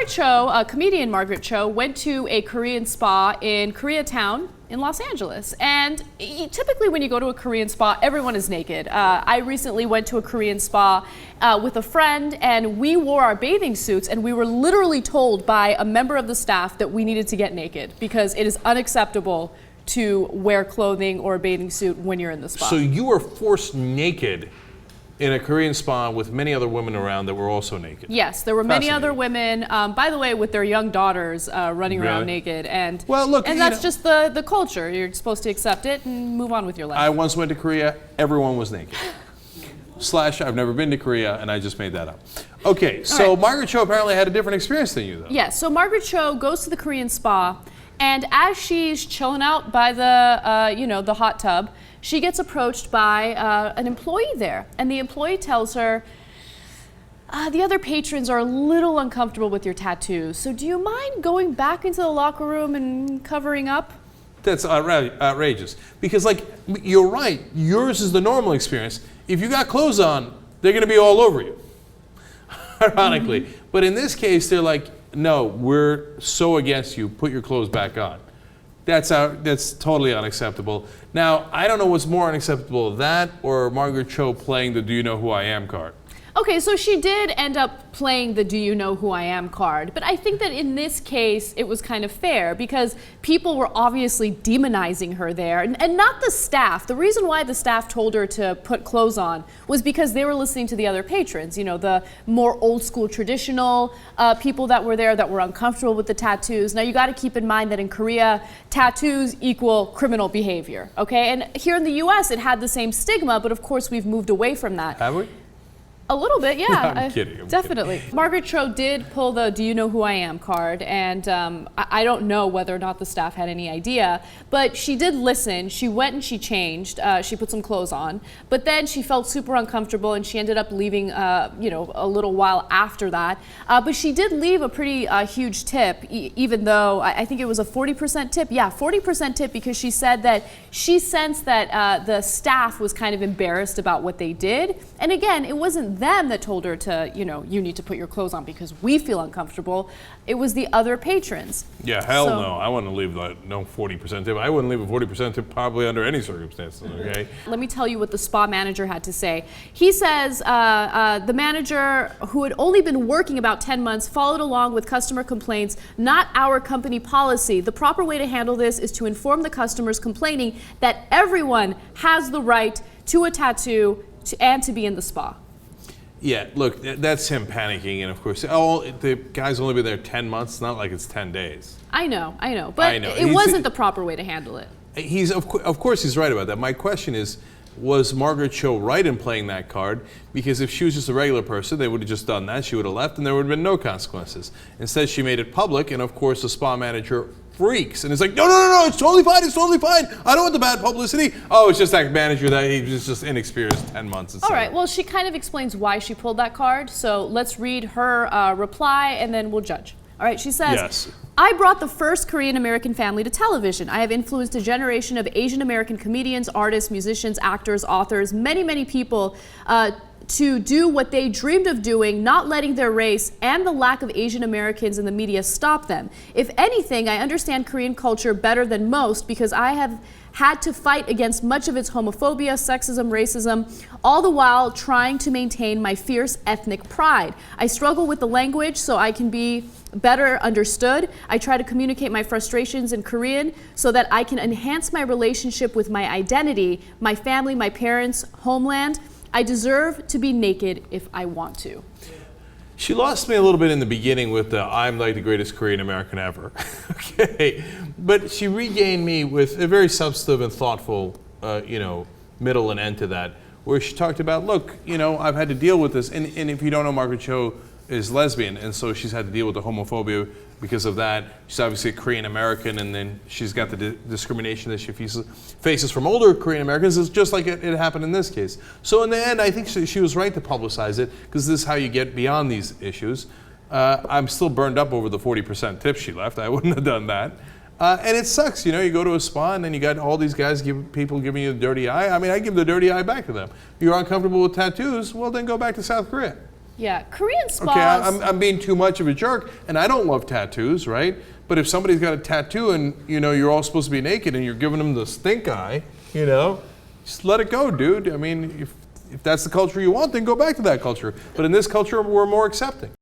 Margaret Cho, comedian Margaret Cho, went to a Korean spa in Koreatown in Los Angeles. And typically when you go to a Korean spa, everyone is naked. I recently went to a Korean spa with a friend, and we wore our bathing suits, and we were literally told by a member of the staff that we needed to get naked because it is unacceptable to wear clothing or a bathing suit when you're in the spa. So you were forced naked in a Korean spa with many other women around that were also naked? Yes, there were many other women, by the way, with their young daughters running around naked. And, well, look, and that's just the culture. You're supposed to accept it and move on with your life. I once went to Korea, everyone was naked. Slash, I've never been to Korea, and I just made that up. Okay, so Margaret Cho apparently had a different experience than you, though. Yes, so Margaret Cho goes to the Korean spa, and as she's chilling out by the, the hot tub, she gets approached by an employee there, and the employee tells her, the other patrons are a little uncomfortable with your tattoos, so do you mind going back into the locker room and covering up? That's outrageous. Because, like, you're right, yours is the normal experience. If you got clothes on, they're going to be all over you, ironically. But in this case, they're like, no, we're so against you, put your clothes back on. That's totally unacceptable. Now, I don't know what's more unacceptable, that or Margaret Cho playing the Do You Know Who I Am card. Okay, so she did end up playing the Do You Know Who I Am card, but I think that in this case it was kind of fair because people were obviously demonizing her there, and not the staff. The reason why the staff told her to put clothes on was because they were listening to the other patrons, the more old school traditional people that were there that were uncomfortable with the tattoos. Now you got to keep in mind that in Korea, tattoos equal criminal behavior, okay? And here in the US it had the same stigma, but of course we've moved away from that. Have we? A little bit, yeah. I'm kidding. Definitely. Kidding. Margaret Cho did pull the Do You Know Who I Am card, and I don't know whether or not the staff had any idea, but she did listen. She went and she changed. She put some clothes on, but then she felt super uncomfortable, and she ended up leaving, a little while after that. But she did leave a pretty huge tip, even though I think it was a 40% tip. Yeah, 40% tip, because she said that she sensed that the staff was kind of embarrassed about what they did. And again, it wasn't them that told her to, you need to put your clothes on because we feel uncomfortable. It was the other patrons. Yeah, hell no. I wouldn't leave no 40% tip. I wouldn't leave a 40% tip probably under any circumstances, okay? Let me tell you what the spa manager had to say. He says the manager, who had only been working about 10 months, followed along with customer complaints, not our company policy. The proper way to handle this is to inform the customers complaining that everyone has the right to a tattoo and to be in the spa. Yeah, look, that's him panicking, and of course, the guy's only been there 10 months. It's not like it's 10 days. I know, but it wasn't the proper way to handle it. Of course he's right about that. My question is, was Margaret Cho right in playing that card? Because if she was just a regular person, they would have just done that. She would have left, and there would have been no consequences. Instead, she made it public, and of course, the spa manager freaks and it's like, no, it's totally fine. I don't want the bad publicity. Oh, it's just that manager that he was just inexperienced 10 months. All right, well, she kind of explains why she pulled that card. So let's read her reply and then we'll judge. All right, she says, yes. I brought the first Korean American family to television. I have influenced a generation of Asian American comedians, artists, musicians, actors, authors, many people to do what they dreamed of doing, not letting their race and the lack of Asian Americans in the media stop them. If anything, I understand Korean culture better than most because I have had to fight against much of its homophobia, sexism, racism, all the while trying to maintain my fierce ethnic pride. I struggle with the language so I can be better understood. I try to communicate my frustrations in Korean so that I can enhance my relationship with my identity, my family, my parents, homeland. I deserve to be naked if I want to. She lost me a little bit in the beginning with the I'm like the greatest Korean American ever. Okay, but she regained me with a very substantive and thoughtful, middle and end to that, where she talked about, look, I've had to deal with this, and if you don't know, Margaret Cho is lesbian, and so she's had to deal with the homophobia because of that. She's obviously a Korean American, and then she's got the discrimination that she faces from older Korean Americans. It's just like it happened in this case. So in the end, I think she was right to publicize it, because this is how you get beyond these issues. I'm still burned up over the 40% tip she left. I wouldn't have done that. And it sucks, you go to a spa and then you got all these guys, people giving you the dirty eye. I mean, I give the dirty eye back to them. You're uncomfortable with tattoos, well then go back to South Korea. Yeah, Korean spas. Okay, I'm being too much of a jerk, and I don't love tattoos, right? But if somebody's got a tattoo and, you're all supposed to be naked and you're giving them the stink eye, just let it go, dude. I mean, if that's the culture you want, then go back to that culture. But in this culture, we're more accepting.